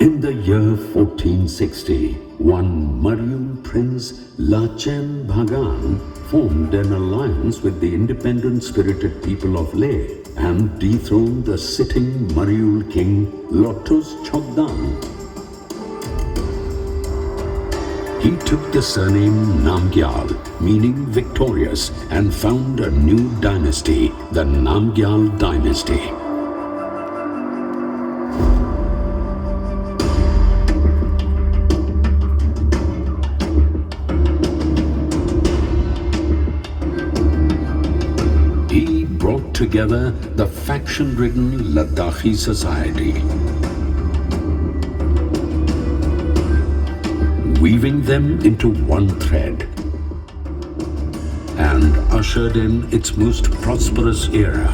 In the year 1460, one Maryul prince, Lachen Bhagan, formed an alliance with the independent-spirited people of Leh and dethroned the sitting Maryul king, Lotus Chogdan. He took the surname Namgyal, meaning victorious, and found a new dynasty, the Namgyal dynasty. He brought together the faction-ridden Ladakhi society, weaving them into one thread, and ushered in its most prosperous era.